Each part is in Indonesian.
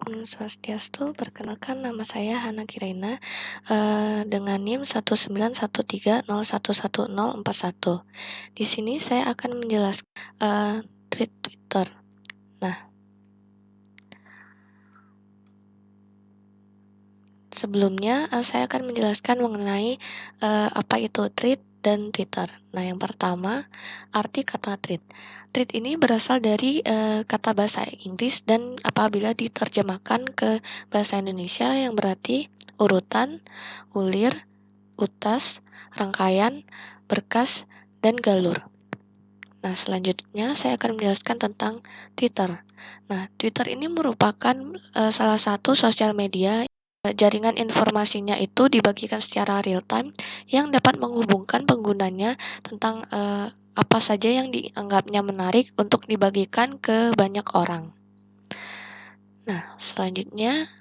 Om Swastiastu, perkenalkan nama saya Hana Kiraina, dengan NIM 19130111041. Di sini saya akan menjelaskan tweet Twitter. Nah, sebelumnya saya akan menjelaskan mengenai apa itu tweet dan Twitter. Nah, yang pertama, arti kata tweet. Tweet ini berasal dari kata bahasa Inggris dan apabila diterjemahkan ke bahasa Indonesia yang berarti urutan, ulir, utas, rangkaian, berkas, dan galur. Nah, selanjutnya saya akan menjelaskan tentang Twitter. Nah, Twitter ini merupakan salah satu sosial media. Jaringan informasinya itu dibagikan secara real time yang dapat menghubungkan penggunanya tentang apa saja yang dianggapnya menarik untuk dibagikan ke banyak orang. Nah, selanjutnya,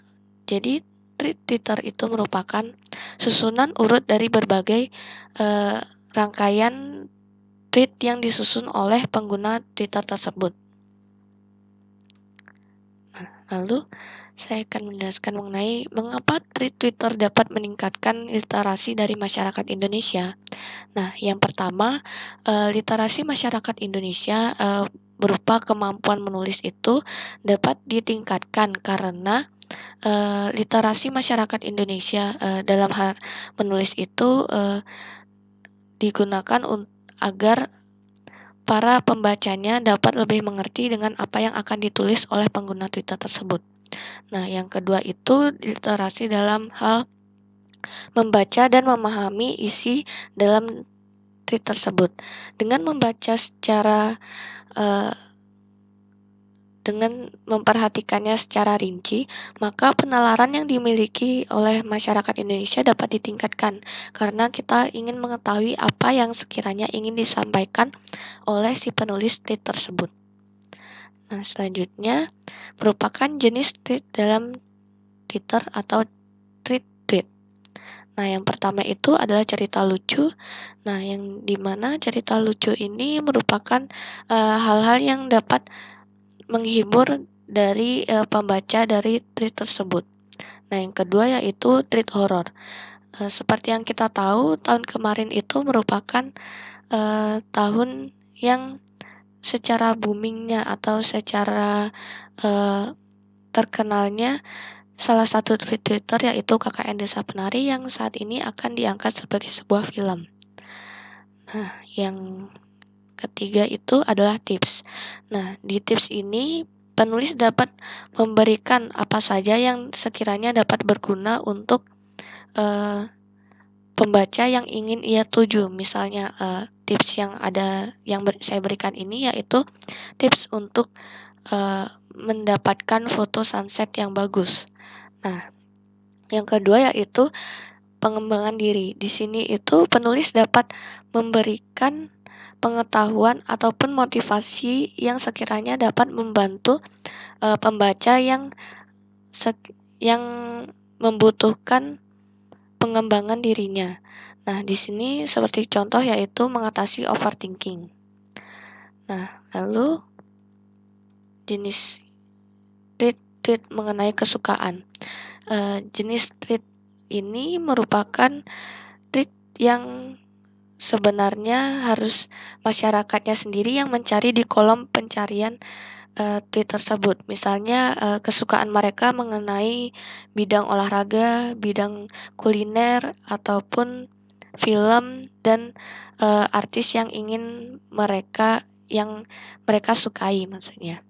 jadi tweet Twitter itu merupakan susunan urut dari berbagai rangkaian tweet yang disusun oleh pengguna Twitter tersebut. Nah, lalu saya akan menjelaskan mengenai mengapa tweet Twitter dapat meningkatkan literasi dari masyarakat Indonesia. Nah, yang pertama, literasi masyarakat Indonesia berupa kemampuan menulis itu dapat ditingkatkan karena literasi masyarakat Indonesia dalam hal menulis itu digunakan agar para pembacanya dapat lebih mengerti dengan apa yang akan ditulis oleh pengguna Twitter tersebut. Nah, yang kedua itu literasi dalam hal membaca dan memahami isi dalam tweet tersebut. Dengan membaca dengan memperhatikannya secara rinci, maka penalaran yang dimiliki oleh masyarakat Indonesia dapat ditingkatkan karena kita ingin mengetahui apa yang sekiranya ingin disampaikan oleh si penulis tweet tersebut. Nah, selanjutnya merupakan jenis tweet dalam Twitter atau tweet. Nah, yang pertama itu adalah cerita lucu. Nah, yang dimana cerita lucu ini merupakan hal-hal yang dapat menghibur dari pembaca dari tweet tersebut. Nah, yang kedua yaitu tweet horor. Seperti yang kita tahu, tahun kemarin itu merupakan tahun yang secara boomingnya atau secara terkenalnya salah satu tweet Twitter yaitu KKN Desa Penari yang saat ini akan diangkat sebagai sebuah film. Nah, yang ketiga itu adalah tips. Nah, di tips ini penulis dapat memberikan apa saja yang sekiranya dapat berguna untuk pembaca yang ingin ia tuju. Misalnya tips yang saya berikan ini yaitu tips untuk mendapatkan foto sunset yang bagus. Nah, yang kedua yaitu pengembangan diri. Di sini itu penulis dapat memberikan pengetahuan ataupun motivasi yang sekiranya dapat membantu pembaca yang membutuhkan pengembangan dirinya. Nah, di sini seperti contoh yaitu mengatasi overthinking. Nah, lalu jenis tweet mengenai kesukaan. Jenis tweet ini merupakan tweet yang sebenarnya harus masyarakatnya sendiri yang mencari di kolom pencarian tweet tersebut. Misalnya kesukaan mereka mengenai bidang olahraga, bidang kuliner, ataupun film dan artis yang mereka sukai maksudnya.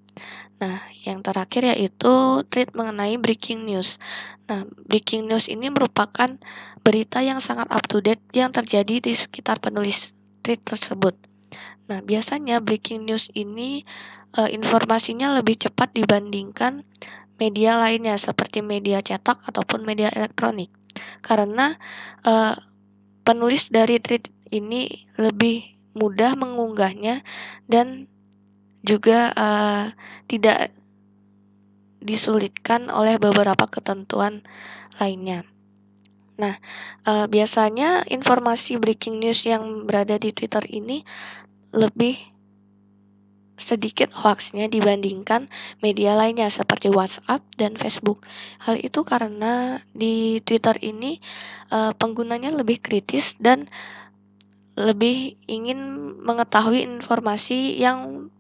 Nah, yang terakhir yaitu tweet mengenai breaking news. Nah, breaking news ini merupakan berita yang sangat up to date yang terjadi di sekitar penulis tweet tersebut. Nah, biasanya breaking news ini informasinya lebih cepat dibandingkan media lainnya seperti media cetak ataupun media elektronik. Karena penulis dari tweet ini lebih mudah mengunggahnya dan juga tidak disulitkan oleh beberapa ketentuan lainnya. Nah, biasanya informasi breaking news yang berada di Twitter ini lebih sedikit hoax-nya dibandingkan media lainnya seperti WhatsApp dan Facebook. Hal itu karena di Twitter ini, penggunanya lebih kritis dan lebih ingin mengetahui informasi yang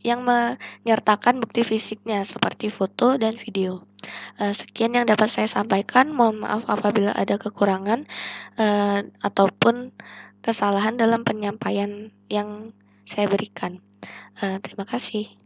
menyertakan bukti fisiknya seperti foto dan video. Sekian yang dapat saya sampaikan, mohon maaf apabila ada kekurangan, ataupun kesalahan dalam penyampaian yang saya berikan. Terima kasih.